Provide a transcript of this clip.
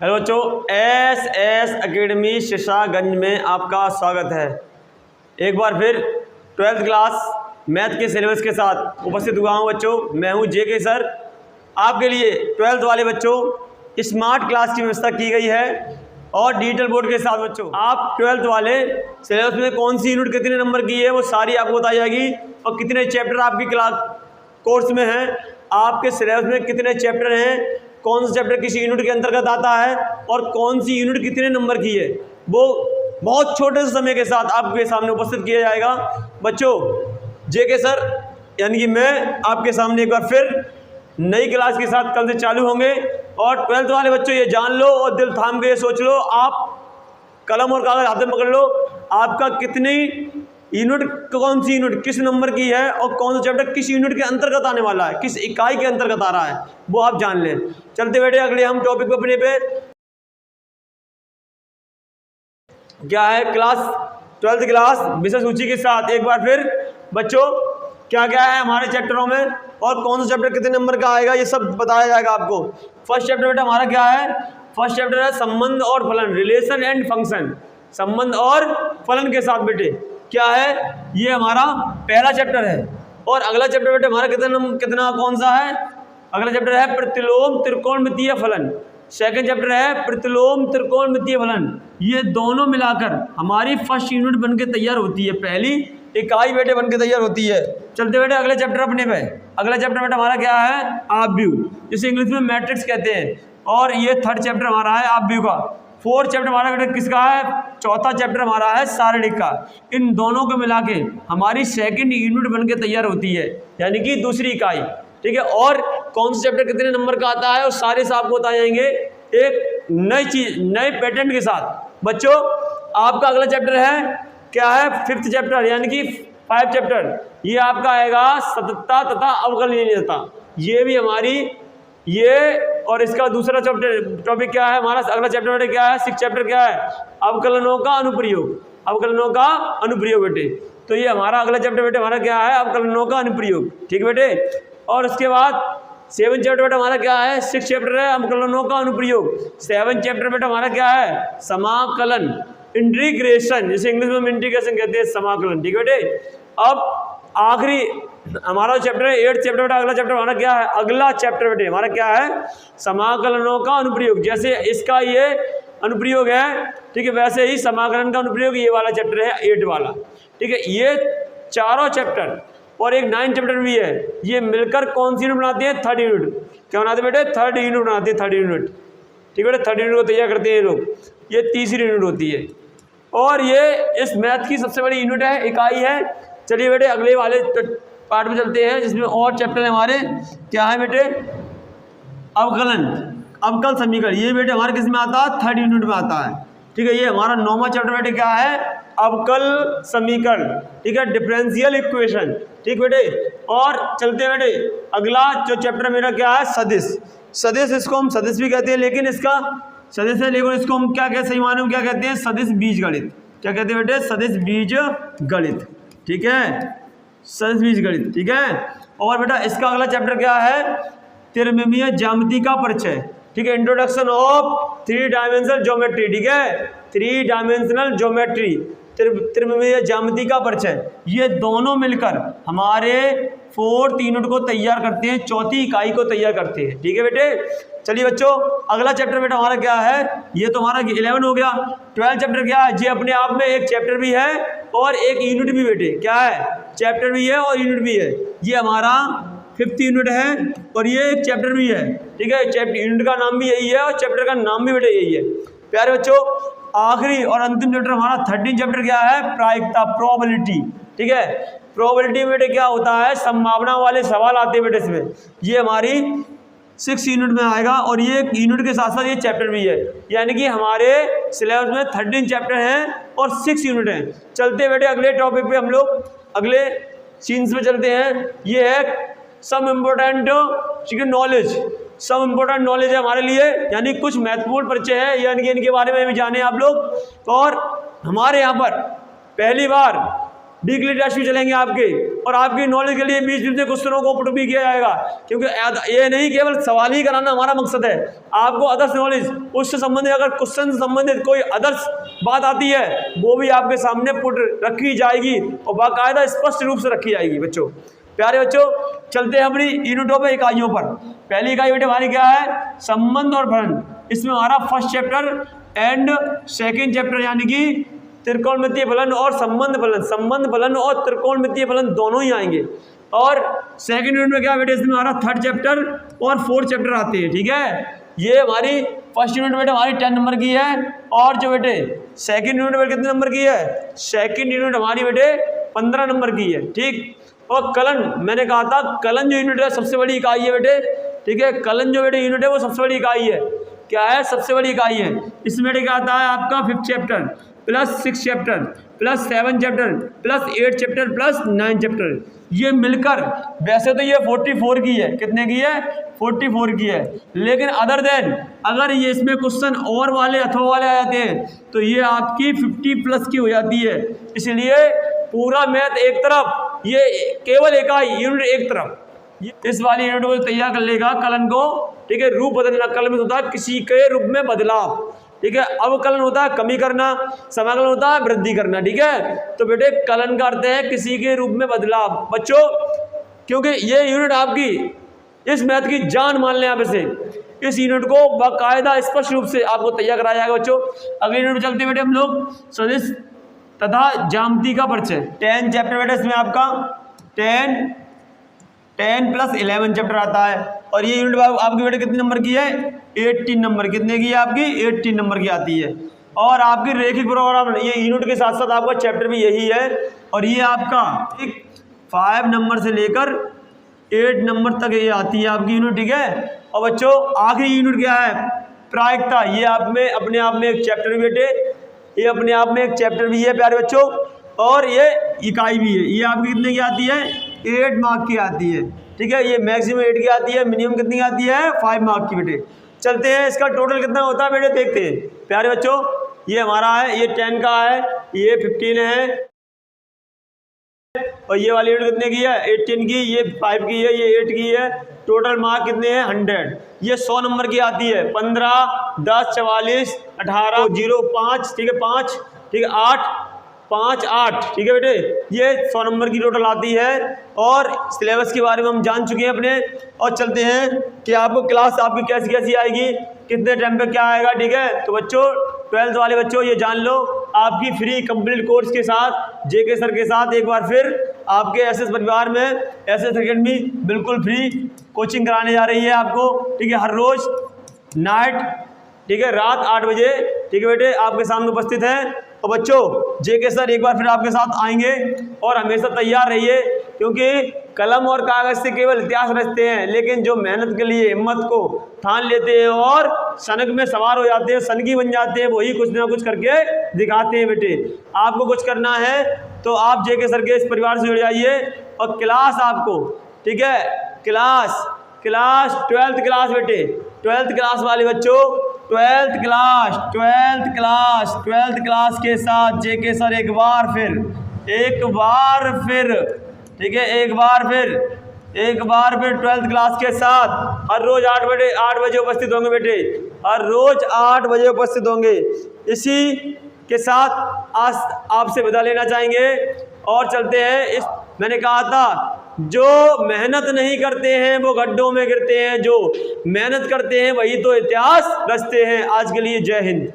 Hello बच्चों, S academy शीशागंज में आपका स्वागत है। एक बार फिर 12th क्लास मैथ के सिलेबस के साथ उपस्थित हुआ हूँ बच्चों। मैं हूँ जेके सर। आपके लिए 12th वाले बच्चों स्मार्ट क्लास की व्यवस्था की गई है और डिजिटल बोर्ड के साथ बच्चों आप 12th वाले सिलेबस में कौन सी यूनिट कितने नंबर की है वो सारी आपको बताई जाएगी और कितने चैप्टर आपकी क्लास कोर्स में हैं, आपके सिलेबस में कितने चैप्टर हैं, कौन सा चैप्टर किसी यूनिट के अंतर्गत आता है और कौन सी यूनिट कितने नंबर की है, वो बहुत छोटे से समय के साथ आपके सामने उपस्थित किया जाएगा। बच्चों जेके सर यानी कि मैं आपके सामने एक बार फिर नई क्लास के साथ कल से चालू होंगे और 12th वाले बच्चों ये जान लो और दिल थाम के ये सोच लो, आप कलम और कागज हाथ में पकड़ लो, आपका कितनी यूनिट कौन सी यूनिट किस नंबर की है और कौन सा चैप्टर किस यूनिट के अंतर्गत आने वाला है, किस इकाई के अंतर्गत आ रहा है, वो आप जान लें। चलते बैठे अगले हम टॉपिक पे अपने पे क्या है क्लास 12th क्लास विषय सूची के साथ एक बार फिर बच्चों क्या क्या है हमारे चैप्टरों में और कौन सा चैप्टर कितने नंबर का आएगा ये सब बताया जाएगा आपको। फर्स्ट चैप्टर बेटा हमारा क्या है? फर्स्ट चैप्टर है संबंध और फलन, रिलेशन एंड फंक्शन। संबंध और फलन के साथ बेटे क्या है, ये हमारा पहला चैप्टर है। और अगला चैप्टर बेटे हमारा कितना कौन सा है? अगला चैप्टर है प्रतिलोम त्रिकोणमितीय फलन। सेकंड चैप्टर है प्रतिलोम त्रिकोणमितीय फलन। ये दोनों मिलाकर हमारी फर्स्ट यूनिट बन के तैयार होती है, पहली इकाई बेटे बन के तैयार होती है। चलते बेटे अगले चैप्टर अपने पे। अगला चैप्टर बेटा हमारा क्या है? आव्यूह, जिसे इंग्लिश में मैट्रिक्स कहते हैं। और ये थर्ड चैप्टर हमारा है आव्यूह का। फोर्थ चैप्टर हमारा बेटा किसका है? चौथा चैप्टर हमारा है सारणिक का। इन दोनों को मिला के हमारी सेकंड यूनिट बन के तैयार होती है, यानी कि दूसरी इकाई। ठीक है, और कौन सा चैप्टर कितने नंबर का आता है और सारे से आपको बताए जाएंगे एक नई चीज नए पैटर्न के साथ। बच्चों आपका अगला चैप्टर है क्या है? फिफ्थ चैप्टर यानी कि 5 चैप्टर। ये आपका आएगा सततता तथा अवकलनीयता। ये भी हमारी ये और इसका दूसरा चैप्टर टॉपिक क्या है हमारा? अगला चैप्टर बेटे क्या है? 6 चैप्टर क्या है? अवकलनों का अनुप्रयोग। अवकलनों का अनुप्रयोग बेटे, तो ये हमारा अगला चैप्टर बेटे हमारा क्या है? अवकलनों का अनुप्रयोग। ठीक है बेटे, और उसके बाद 7 चैप्टर बेटा हमारा क्या है? 6 चैप्टर है अवकलनों का अनुप्रयोग। 7 चैप्टर बेटा हमारा क्या है? समाकलन, इंटीग्रेशन, जिसे इंग्लिश में इंटीग्रेशन कहते हैं, समाकलन। ठीक है बेटे, अब आखिरी हमारा चैप्टर है 8th चैप्टर बेटा। अगला चैप्टर हमारा क्या है? अगला चैप्टर बेटे हमारा क्या है? समाकलनों का अनुप्रयोग। जैसे इसका ये अनुप्रयोग है, ठीक है, वैसे ही समाकलन का अनुप्रयोग ये वाला चैप्टर है 8 वाला। ठीक है, ये चारों चैप्टर और एक 9 चैप्टर भी है, ये मिलकर कौन सी यूनिट बनाते हैं? Third unit. क्या बनाते हैं बेटे? थर्ड यूनिट बनाते हैं, थर्ड यूनिट। ठीक है बेटे, थर्ड यूनिट को तैयार करते हैं ये लोग। ये तीसरी यूनिट होती है और ये इस मैथ की सबसे बड़ी यूनिट है, इकाई है। चलिए बेटे अगले वाले पार्ट में चलते हैं जिसमें और चैप्टर है हमारे। क्या है बेटे? अवकलन, अवकल समीकरण। ये बेटे हमारे किस में आता है? थर्ड यूनिट में आता है। ठीक है, ये हमारा 9वां चैप्टर बेटे क्या है? अवकल समीकरण। ठीक है, डिफरेंशियल इक्वेशन। ठीक बेटे, और चलते बेटे अगला जो चैप्टर मेरा क्या है? सदिश। सदिश, इसको हम सदिश भी कहते हैं, लेकिन इसका सदिश है, लेकिन इसको हम क्या कहते हैं? सही माने में क्या कहते हैं? सदिश बीजगणित। क्या कहते हैं बेटे? सदिश बीजगणित। ठीक है, सदिश बीजगणित। ठीक है, और बेटा इसका अगला चैप्टर क्या है? त्रिमिमीय ज्यामिति का परिचय। ठीक है, इंट्रोडक्शन ऑफ 3 डायमेंशनल ज्योमेट्री। ठीक है, 3 डायमेंशनल ज्योमेट्री, त्रिमिमीय ज्यामिति का परिचय। ये दोनों मिलकर हमारे 4th यूनिट को तैयार करते हैं, चौथी इकाई को तैयार करते हैं। ठीक है बेटे, चलिए बच्चों अगला चैप्टर बेटा हमारा क्या है? ये तो हमारा 11 हो गया। 12 चैप्टर क्या है? ये अपने आप में एक चैप्टर भी है और एक यूनिट भी बेटे। क्या है? चैप्टर भी है और यूनिट भी है। ये हमारा 5th यूनिट है और ये एक चैप्टर भी है। ठीक है, चैप्टर यूनिट का नाम भी यही है और चैप्टर का नाम भी बेटे यही है। प्यारे बच्चों आखिरी और अंतिम चैप्टर हमारा 13 चैप्टर क्या है? प्रायिकता, प्रोबेबिलिटी। ठीक है, प्रोबेबिलिटी में बेटे क्या होता है? संभावना वाले सवाल आते हैं बेटे इसमें। ये हमारी 6 यूनिट में आएगा और ये यूनिट के साथ साथ ये चैप्टर भी है, यानी कि हमारे सिलेबस में 13 चैप्टर हैं और 6 यूनिट हैं। चलते बेटे अगले टॉपिक पे हम लोग अगले सीन्स में चलते हैं। ये है सम इम्पोर्टेंट नॉलेज। सब इम्पोर्टेंट नॉलेज है हमारे लिए, यानी कुछ महत्वपूर्ण परिचय है, यानी कि इनके बारे में भी जाने आप लोग। और हमारे यहाँ पर पहली बार वीकली टेस्ट भी चलेंगे आपके, और आपकी नॉलेज के लिए 20 से क्वेश्चनों को पुट भी किया जाएगा, क्योंकि ये नहीं केवल सवाल ही कराना हमारा मकसद है, आपको अदर्स नॉलेज उससे संबंधित अगर क्वेश्चन से संबंधित कोई अदर्स बात आती है वो भी आपके सामने पुट रखी जाएगी और बाकायदा स्पष्ट रूप से रखी जाएगी। बच्चों, प्यारे बच्चों, चलते हैं अपनी यूनिटों पे, इकाइयों पर। पहली इकाई बेटे हमारी क्या है? संबंध और फलन। इसमें हमारा first chapter and second chapter यानी कि त्रिकोणमितीय फलन और संबंध फलन, संबंध फलन और त्रिकोणमितीय फलन दोनों ही आएंगे। और सेकंड यूनिट में क्या बेटे? इसमें हमारा थर्ड चैप्टर और फोर्थ चैप्टर आते हैं। ठीक है, ये हमारी फर्स्ट यूनिट बेटे हमारी 10 नंबर की है, और जो बेटे सेकंड यूनिट बेटे कितने नंबर की है? सेकंड यूनिट हमारी बेटे 15 नंबर की है। ठीक, और कलन, मैंने कहा था कलन जो यूनिट है सबसे बड़ी इकाई है बेटे। ठीक है, कलन जो बेटे यूनिट है वो सबसे बड़ी इकाई है। क्या है? सबसे बड़ी इकाई है। इसमें बेटे क्या आता है आपका? 5th chapter plus 6 chapter plus 7 chapter plus 8 chapter plus 9 chapter, ये मिलकर वैसे तो ये 44 की है। कितने की है? 44 की है। लेकिन अदर देन अगर ये इसमें क्वेश्चन और वाले अथवा वाले आ जाते हैं तो ये आपकी 50 प्लस की हो जाती है। इसलिए पूरा मैथ एक तरफ, ये केवल इकाई यूनिट एक तरफ। इस वाली यूनिट को तैयार कर लेगा कलन को। ठीक है, रूप बदलना, कलन में होता है किसी के रूप में बदलाव। ठीक है, अवकलन होता है कमी करना, समाकलन होता है वृद्धि करना। ठीक है, तो बेटे कलन का अर्थ है किसी के रूप में बदलाव। बच्चों, क्योंकि ये यूनिट आपकी इस मैथ की जान मान लें आप इसे, इस यूनिट को बाकायदा स्पष्ट रूप से आपको तैयार कराया जाएगा। बच्चों, अगले यूनिट में चलते बेटे हम लोग सदिश तथा ज्यामिति का परिचय। 10 चैप्टर बेटे इसमें आपका 10 प्लस 11 चैप्टर आता है। और ये यूनिट आपकी बेटे कितने नंबर की है? 18 नंबर। कितने की है आपकी? 18 नंबर की आती है। और आपकी रेखिक प्रोग्राम, ये यूनिट के साथ साथ आपका चैप्टर भी यही है। और ये आपका 5 नंबर से लेकर 8 नंबर तक ये आती है आपकी यूनिट। ठीक है, और बच्चों आखिरी यूनिट क्या है? प्रायिकता। ये आप में अपने आप में एक चैप्टर बेटे, ये अपने आप में एक चैप्टर भी है प्यारे बच्चों, और ये इकाई भी है। ये आपकी कितने की आती है? 8 मार्क की आती है। ठीक है, ये मैक्सिमम 8 की आती है, मिनिमम कितनी की आती है? 5 मार्क की बेटे। चलते हैं, इसका टोटल कितना होता है बेटे देखते हैं प्यारे बच्चों। ये हमारा है, ये 10 का है, ये 15 है, और ये वाली यूनिट कितने की है? 18 की, ये 5 की है, ये 8 की है। टोटल मार्क कितने हैं? 100। ये 100 नंबर की आती है। 15, 10, 44, 18, 0, 5, ठीक है 5, ठीक है 8, 5, 8, ठीक है बेटे, ये 100 नंबर की टोटल आती है। और सिलेबस के बारे में हम जान चुके हैं अपने। और चलते हैं कि आपको क्लास आपकी कैसी कैसी आएगी, कितने टाइम पे क्या आएगा। ठीक है, तो बच्चों 12th वाले बच्चों ये जान लो, आपकी फ्री कंप्लीट कोर्स के साथ जेके सर के साथ एक बार फिर आपके एसएस परिवार में एसएस अकेडमी बिल्कुल फ्री कोचिंग कराने जा रही है आपको। ठीक है, हर रोज नाइट, ठीक है रात 8 बजे, ठीक है बेटे आपके सामने उपस्थित हैं। और बच्चों जेके सर एक बार फिर आपके साथ आएंगे, और हमेशा तैयार रहिए, क्योंकि कलम और कागज से केवल इतिहास रचते हैं, लेकिन जो मेहनत के लिए हिम्मत को ठान लेते हैं और सनक में सवार हो जाते हैं, सनकी बन जाते हैं, वही कुछ ना कुछ करके दिखाते हैं। बेटे आपको कुछ करना है तो आप जेके सर के इस परिवार से जुड़ जाइए। और क्लास आपको, ठीक है क्लास 12th क्लास बेटे, 12th क्लास वाले बच्चों 12th क्लास के साथ जेके सर एक बार फिर ठीक है एक बार फिर 12th क्लास के साथ हर रोज 8 बजे उपस्थित होंगे बेटे, हर रोज 8 बजे उपस्थित होंगे। इसी के साथ आज आपसे विदा लेना चाहेंगे और चलते हैं। मैंने कहा था जो मेहनत नहीं करते हैं वो गड्ढों में गिरते हैं, जो मेहनत करते हैं वही तो इतिहास रचते हैं। आज के लिए जय हिंद।